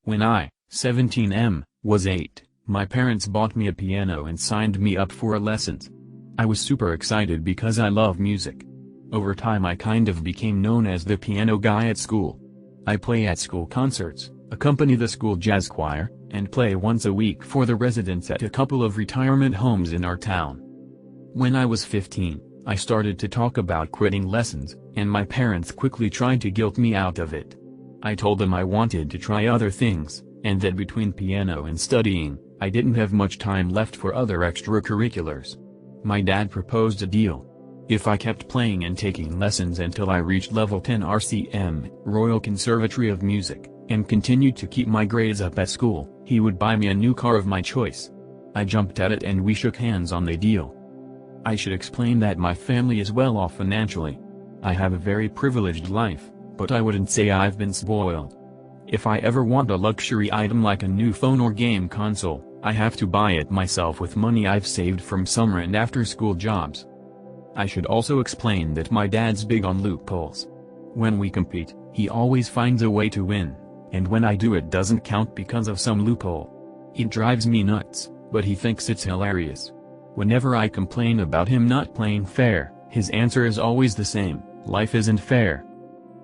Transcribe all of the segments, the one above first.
When I, 17 was 8, my parents bought me a piano and signed me up for lessons. I was super excited because I love music. Over time I kind of became known as the piano guy at school. I play at school concerts, accompany the school jazz choir, and play once a week for the residents at a couple of retirement homes in our town. When I was 15, I started to talk about quitting lessons, and my parents quickly tried to guilt me out of it. I told them I wanted to try other things, and that between piano and studying, I didn't have much time left for other extracurriculars. My dad proposed a deal. If I kept playing and taking lessons until I reached level 10 RCM, Royal Conservatory of Music, and continued to keep my grades up at school, he would buy me a new car of my choice. I jumped at it and we shook hands on the deal. I should explain that my family is well off financially. I have a very privileged life, but I wouldn't say I've been spoiled. If I ever want a luxury item like a new phone or game console, I have to buy it myself with money I've saved from summer and after-school jobs. I should also explain that my dad's big on loopholes. When we compete, he always finds a way to win, and when I do it doesn't count because of some loophole. It drives me nuts, but he thinks it's hilarious. Whenever I complain about him not playing fair, his answer is always the same: life isn't fair.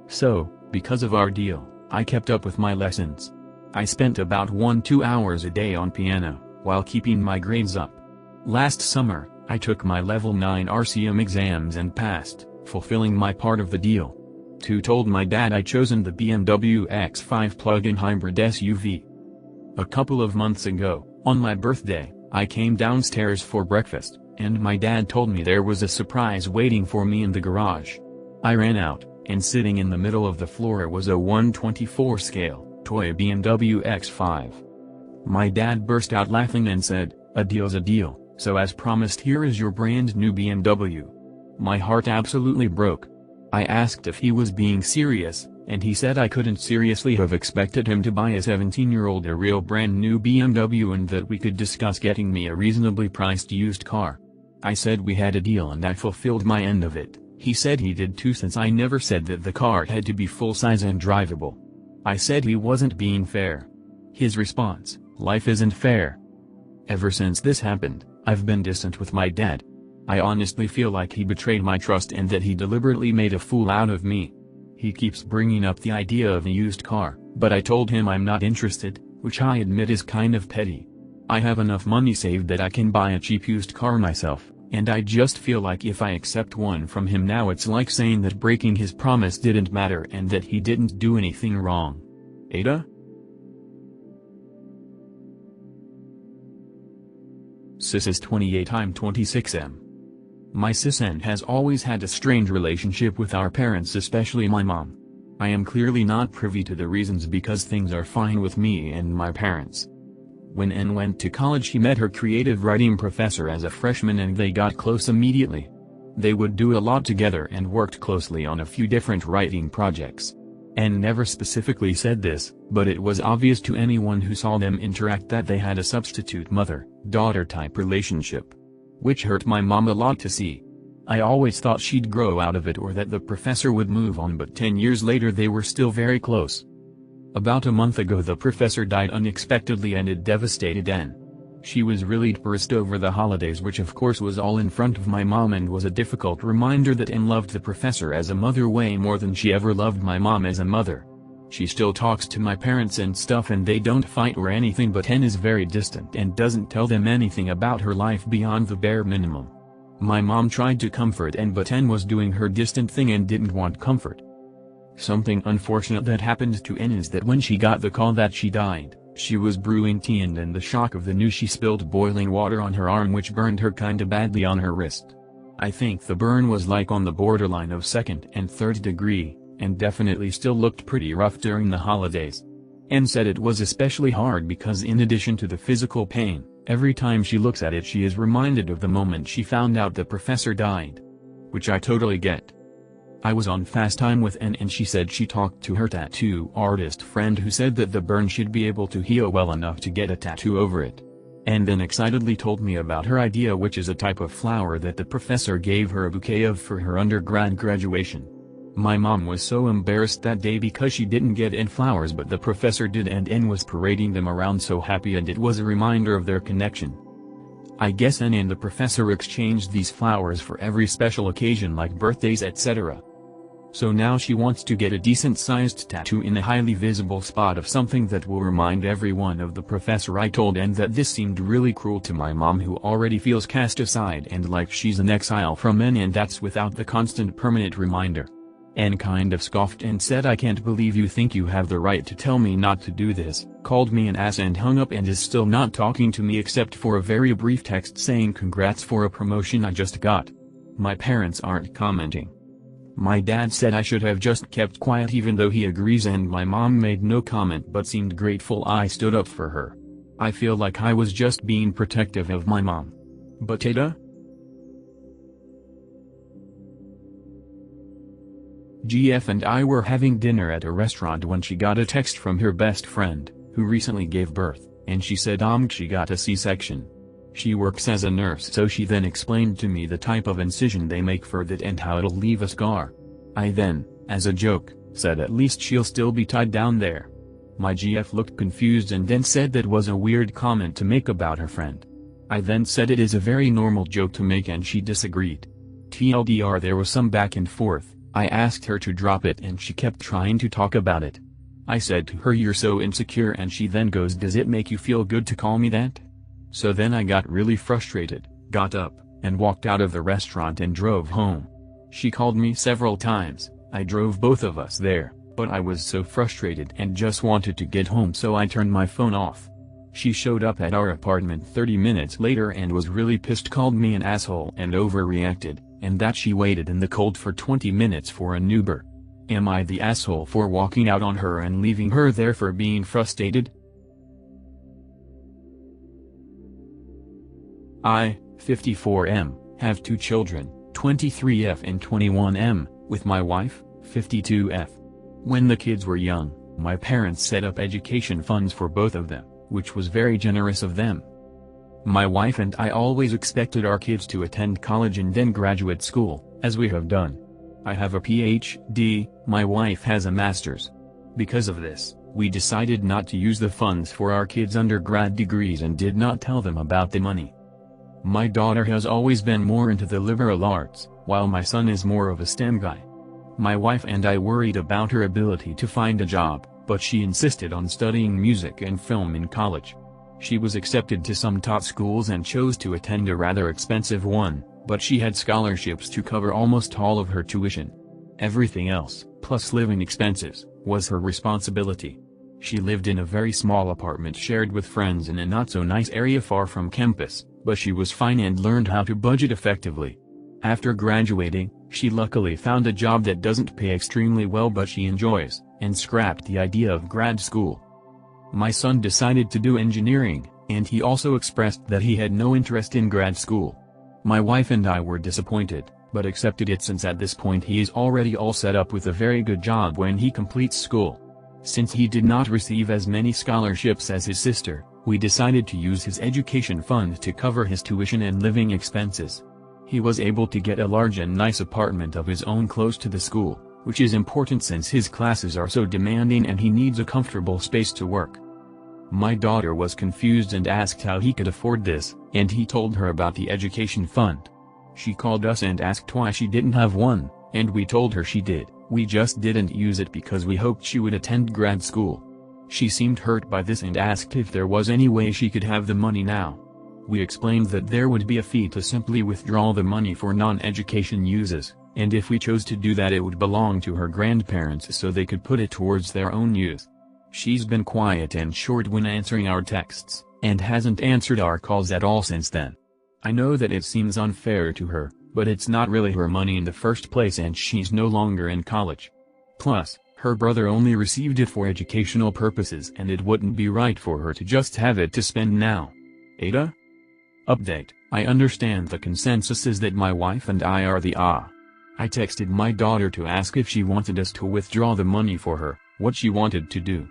So, because of our deal, I kept up with my lessons. I spent about 1-2 hours a day on piano, while keeping my grades up. Last summer, I took my level 9 RCM exams and passed, fulfilling my part of the deal. Told my dad I'd chosen the BMW X5 plug-in hybrid SUV. A couple of months ago, on my birthday, I came downstairs for breakfast, and my dad told me there was a surprise waiting for me in the garage. I ran out, and sitting in the middle of the floor was a 1/24 scale, toy BMW X5. My dad burst out laughing and said, "A deal's a deal, so as promised here is your brand new BMW." My heart absolutely broke. I asked if he was being serious, and he said I couldn't seriously have expected him to buy a 17-year-old a real brand new BMW and that we could discuss getting me a reasonably priced used car. I said we had a deal and I fulfilled my end of it. He said he did too, since I never said that the car had to be full-size and drivable. I said he wasn't being fair. His response: "Life isn't fair." Ever since this happened, I've been distant with my dad. I honestly feel like he betrayed my trust and that he deliberately made a fool out of me. He keeps bringing up the idea of a used car, but I told him I'm not interested, which I admit is kind of petty. I have enough money saved that I can buy a cheap used car myself, and I just feel like if I accept one from him now it's like saying that breaking his promise didn't matter and that he didn't do anything wrong. Ada? Sis is 28. I'm 26. My sis has always had a strange relationship with our parents, especially my mom. I am clearly not privy to the reasons because things are fine with me and my parents. When N went to college he met her creative writing professor as a freshman and they got close immediately. They would do a lot together and worked closely on a few different writing projects. N never specifically said this, but it was obvious to anyone who saw them interact that they had a substitute mother-daughter type relationship. Which hurt my mom a lot to see. I always thought she'd grow out of it or that the professor would move on, but 10 years later they were still very close. About a month ago the professor died unexpectedly and it devastated N. She was really depressed over the holidays, which of course was all in front of my mom and was a difficult reminder that N loved the professor as a mother way more than she ever loved my mom as a mother. She still talks to my parents and stuff and they don't fight or anything, but N is very distant and doesn't tell them anything about her life beyond the bare minimum. My mom tried to comfort N, but N was doing her distant thing and didn't want comfort. Something unfortunate that happened to N is that when she got the call that she died, she was brewing tea and in the shock of the news she spilled boiling water on her arm, which burned her kinda badly on her wrist. I think the burn was like on the borderline of 2nd and 3rd degree, and definitely still looked pretty rough during the holidays. N said it was especially hard because in addition to the physical pain, every time she looks at it she is reminded of the moment she found out the professor died. Which I totally get. I was on FaceTime with N and she said she talked to her tattoo artist friend who said that the burn should be able to heal well enough to get a tattoo over it. And then excitedly told me about her idea, which is a type of flower that the professor gave her a bouquet of for her undergrad graduation. My mom was so embarrassed that day because she didn't get in flowers but the professor did and N was parading them around so happy and it was a reminder of their connection. I guess N and the professor exchanged these flowers for every special occasion like birthdays etc. So now she wants to get a decent-sized tattoo in a highly visible spot of something that will remind everyone of the professor. I told N that this seemed really cruel to my mom who already feels cast aside and like she's in exile from N and that's without the constant permanent reminder. N kind of scoffed and said I can't believe you think you have the right to tell me not to do this, called me an ass and hung up and is still not talking to me except for a very brief text saying congrats for a promotion I just got. My parents aren't commenting. My dad said I should have just kept quiet even though he agrees and my mom made no comment but seemed grateful I stood up for her. I feel like I was just being protective of my mom. But Ada? GF and I were having dinner at a restaurant when she got a text from her best friend, who recently gave birth, and she said she got a C-section. She works as a nurse so she then explained to me the type of incision they make for that and how it'll leave a scar. I then, as a joke, said at least she'll still be tied down there. My GF looked confused and then said that was a weird comment to make about her friend. I then said it is a very normal joke to make and she disagreed. TLDR there was some back and forth, I asked her to drop it and she kept trying to talk about it. I said to her you're so insecure and she then goes does it make you feel good to call me that? So then I got really frustrated, got up, and walked out of the restaurant and drove home. She called me several times, I drove both of us there, but I was so frustrated and just wanted to get home so I turned my phone off. She showed up at our apartment 30 minutes later and was really pissed, called me an asshole and overreacted, and that she waited in the cold for 20 minutes for an Uber. Am I the asshole for walking out on her and leaving her there for being frustrated? I, 54M, have 2 children, 23F and 21M, with my wife, 52F. When the kids were young, my parents set up education funds for both of them, which was very generous of them. My wife and I always expected our kids to attend college and then graduate school, as we have done. I have a PhD, my wife has a master's. Because of this, we decided not to use the funds for our kids' undergrad degrees and did not tell them about the money. My daughter has always been more into the liberal arts, while my son is more of a STEM guy. My wife and I worried about her ability to find a job, but she insisted on studying music and film in college. She was accepted to some top schools and chose to attend a rather expensive one, but she had scholarships to cover almost all of her tuition. Everything else, plus living expenses, was her responsibility. She lived in a very small apartment shared with friends in a not-so-nice area far from campus, but she was fine and learned how to budget effectively. After graduating, she luckily found a job that doesn't pay extremely well but she enjoys, and scrapped the idea of grad school. My son decided to do engineering, and he also expressed that he had no interest in grad school. My wife and I were disappointed, but accepted it since at this point he is already all set up with a very good job when he completes school. Since he did not receive as many scholarships as his sister, we decided to use his education fund to cover his tuition and living expenses. He was able to get a large and nice apartment of his own close to the school, which is important since his classes are so demanding and he needs a comfortable space to work. My daughter was confused and asked how he could afford this, and he told her about the education fund. She called us and asked why she didn't have one, and we told her she did, we just didn't use it because we hoped she would attend grad school. She seemed hurt by this and asked if there was any way she could have the money now. We explained that there would be a fee to simply withdraw the money for non-education uses, and if we chose to do that it would belong to her grandparents so they could put it towards their own use. She's been quiet and short when answering our texts, and hasn't answered our calls at all since then. I know that it seems unfair to her, but it's not really her money in the first place and she's no longer in college. Plus, her brother only received it for educational purposes and it wouldn't be right for her to just have it to spend now. Ada? Update: I understand the consensus is that my wife and I are the I texted my daughter to ask if she wanted us to withdraw the money for her, what she wanted to do.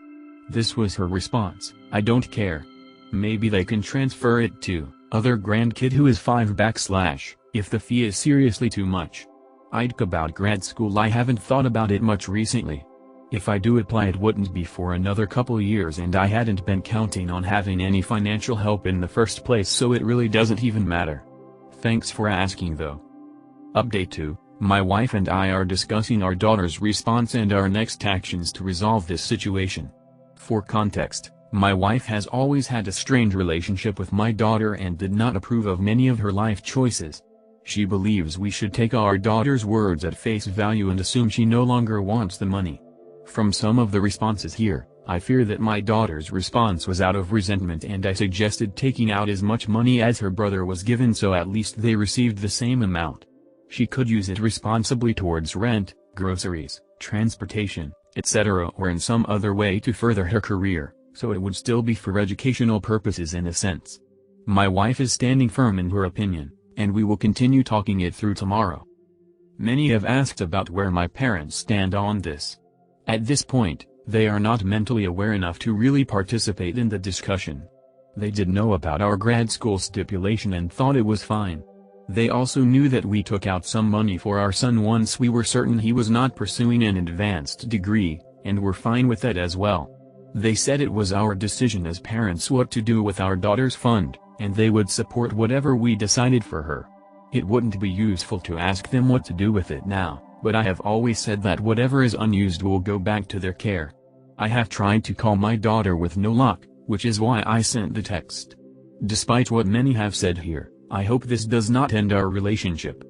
This was her response: I don't care. Maybe they can transfer it to other grandkid who is 5 / if the fee is seriously too much. About grad school, I haven't thought about it much recently. If I do apply, it wouldn't be for another couple years, and I hadn't been counting on having any financial help in the first place, so it really doesn't even matter. Thanks for asking though. Update 2, my wife and I are discussing our daughter's response and our next actions to resolve this situation. For context, my wife has always had a strained relationship with my daughter and did not approve of many of her life choices. She believes we should take our daughter's words at face value and assume she no longer wants the money. From some of the responses here, I fear that my daughter's response was out of resentment, and I suggested taking out as much money as her brother was given, so at least they received the same amount. She could use it responsibly towards rent, groceries, transportation, etc., or in some other way to further her career, so it would still be for educational purposes in a sense. My wife is standing firm in her opinion, and we will continue talking it through tomorrow. Many have asked about where my parents stand on this. At this point, they are not mentally aware enough to really participate in the discussion. They did know about our grad school stipulation and thought it was fine. They also knew that we took out some money for our son once we were certain he was not pursuing an advanced degree, and were fine with that as well. They said it was our decision as parents what to do with our daughter's fund, and they would support whatever we decided for her. It wouldn't be useful to ask them what to do with it now, but I have always said that whatever is unused will go back to their care. I have tried to call my daughter with no luck, which is why I sent the text. Despite what many have said here, I hope this does not end our relationship.